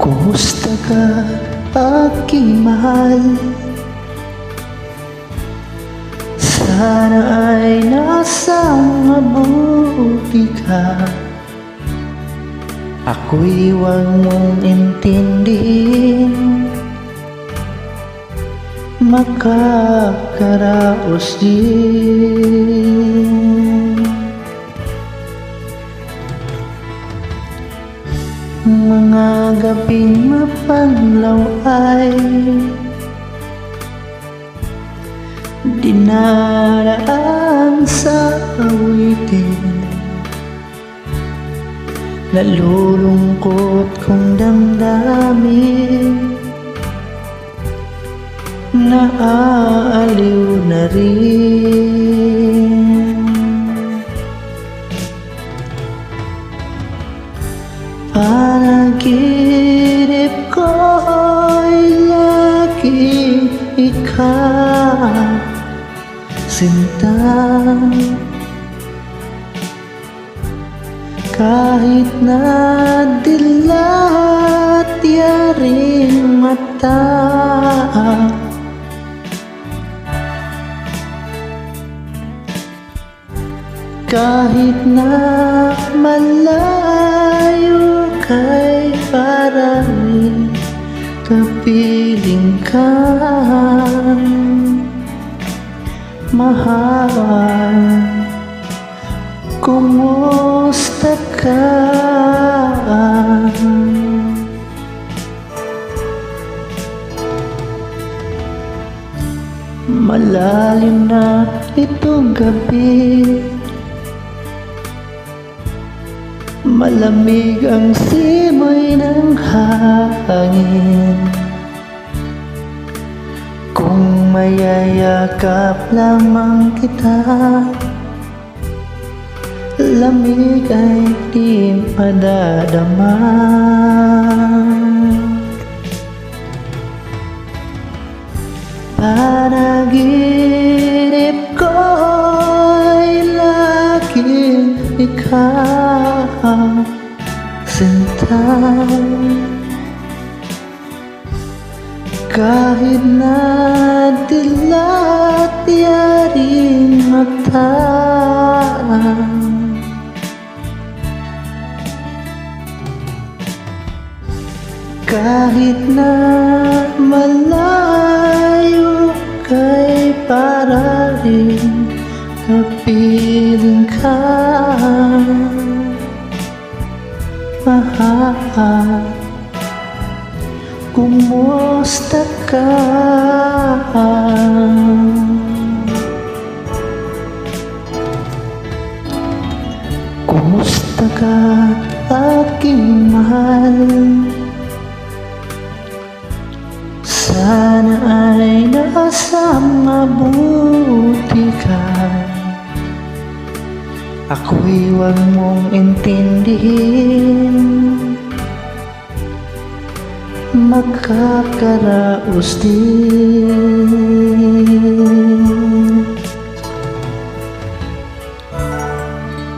Kumusta ka, aking mahal? Sana ay nasa mabuti ka. Ako'y huwag mong intindihin, makakaraos din. Mga gabing mapanlaw ay dinaraan sa awitin. Nalulungkot kong damdamin, naaaliw na rin. Panaginip ko'y laging ikaw, sinta. Kahit na dilat yaring mata, kahit na malayo kay parang kapiling ka, mahal. Kumusta ka? Malalim na itong gabi, malamig ang simoy ng hangin. Kung mayayakap lamang kita, lamig ay di madadama. Panaginip ko'y laging ikaw, sinta. Kahit na dilat yaring mata, kahit na malayo kay pararing kapiling ka, mahal. Kumusta ka? Kumusta ka, aking mahal? Sana ay nasa mabuti ka. Ako'y huwag mong intindihin, makakaraos din.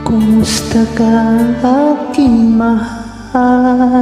Kumusta ka, aking mahal?